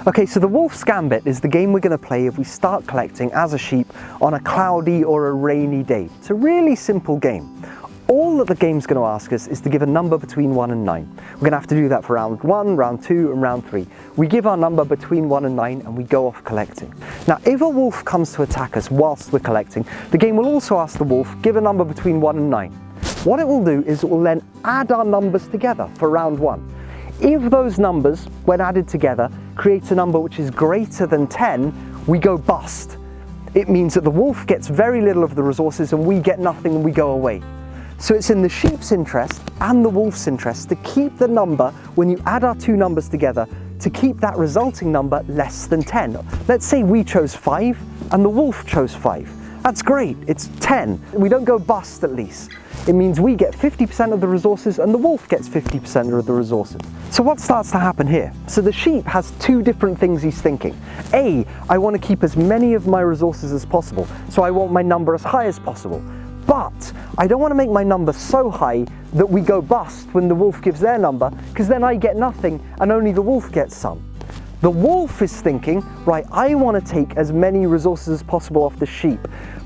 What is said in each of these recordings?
Okay, so the Wolf's Gambit is the game we're going to play if we start collecting as a sheep on a cloudy or a rainy day. It's a really simple game. All that the game's going to ask us is to give a number between 1 and 9. We're going to have to do that for round 1, round 2 and round 3. We give our number between 1 and 9 and we go off collecting. Now if a wolf comes to attack us whilst we're collecting, the game will also ask the wolf, give a number between 1 and 9. What it will do is it will then add our numbers together for round 1. If those numbers, when added together, creates a number which is greater than 10, we go bust. It means that the wolf gets very little of the resources and we get nothing and we go away. So it's in the sheep's interest and the wolf's interest to keep the number, when you add our two numbers together, to keep that resulting number less than 10. Let's say we chose 5 and the wolf chose 5. That's great, it's 10. We don't go bust at least. It means we get 50% of the resources and the wolf gets 50% of the resources. So what starts to happen here? So the sheep has two different things he's thinking. A, I want to keep as many of my resources as possible, so I want my number as high as possible. But I don't want to make my number so high that we go bust when the wolf gives their number, because then I get nothing and only the wolf gets some. The wolf is thinking, right, I want to take as many resources as possible off the sheep,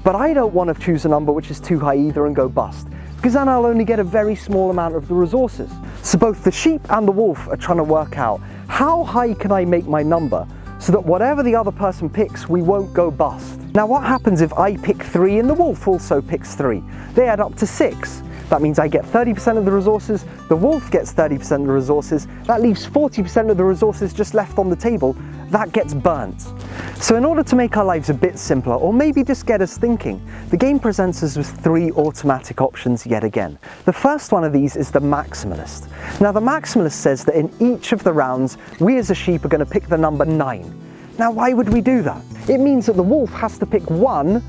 but I don't want to choose a number which is too high either and go bust, because then I'll only get a very small amount of the resources. So both the sheep and the wolf are trying to work out, how high can I make my number so that whatever the other person picks, we won't go bust. Now what happens if I pick 3 and the wolf also picks 3? They add up to 6. That means I get 30% of the resources, the wolf gets 30% of the resources, that leaves 40% of the resources just left on the table. That gets burnt. So in order to make our lives a bit simpler, or maybe just get us thinking, the game presents us with 3 automatic options yet again. The first one of these is the maximalist. Now the maximalist says that in each of the rounds, we as a sheep are going to pick the number 9. Now why would we do that? It means that the wolf has to pick 1,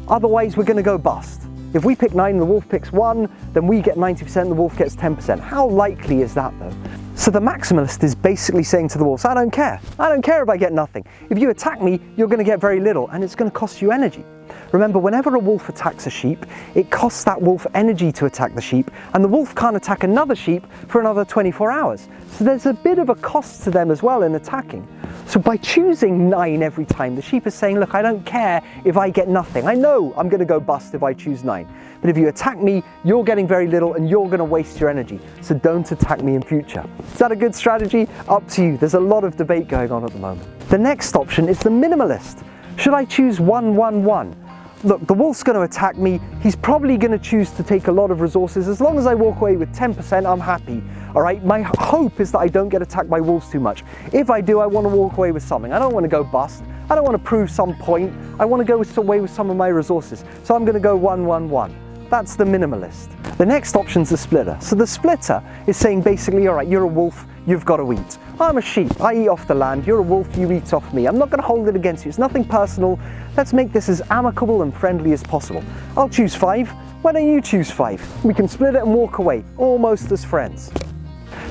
otherwise we're going to go bust. If we pick 9 and the wolf picks 1, then we get 90%, the wolf gets 10%. How likely is that though? So the maximalist is basically saying to the wolves, I don't care. I don't care if I get nothing. If you attack me, you're going to get very little and it's going to cost you energy. Remember, whenever a wolf attacks a sheep, it costs that wolf energy to attack the sheep, and the wolf can't attack another sheep for another 24 hours. So there's a bit of a cost to them as well in attacking. So by choosing 9 every time, the sheep is saying, look, I don't care if I get nothing. I know I'm going to go bust if I choose 9. But if you attack me, you're getting very little and you're going to waste your energy. So don't attack me in future. Is that a good strategy? Up to you. There's a lot of debate going on at the moment. The next option is the minimalist. Should I choose 1, 1, 1? Look, the wolf's going to attack me. He's probably going to choose to take a lot of resources. As long as I walk away with 10%, I'm happy. All right, my hope is that I don't get attacked by wolves too much. If I do, I want to walk away with something. I don't want to go bust. I don't want to prove some point. I want to go away with some of my resources. So I'm going to go 1, 1, 1. That's the minimalist. The next option's the splitter. So the splitter is saying basically, all right, you're a wolf, you've got to eat. I'm a sheep, I eat off the land. You're a wolf, you eat off me. I'm not going to hold it against you. It's nothing personal. Let's make this as amicable and friendly as possible. I'll choose 5. Why don't you choose 5? We can split it and walk away, almost as friends.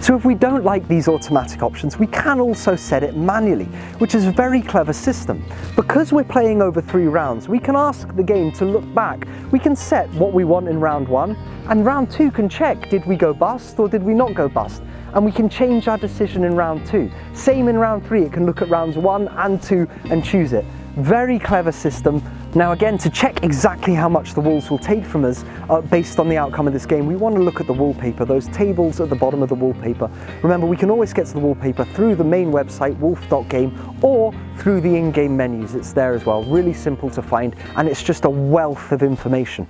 So if we don't like these automatic options, we can also set it manually, which is a very clever system. Because we're playing over 3 rounds, we can ask the game to look back. We can set what we want in round 1, and round 2 can check, did we go bust or did we not go bust? And we can change our decision in round 2. Same in round 3, it can look at rounds 1 and 2 and choose it. Very clever system. Now again, to check exactly how much the wolves will take from us based on the outcome of this game, we want to look at the wallpaper, those tables at the bottom of the wallpaper. Remember, we can always get to the wallpaper through the main website, wolf.game, or through the in-game menus. It's there as well. Really simple to find, and it's just a wealth of information.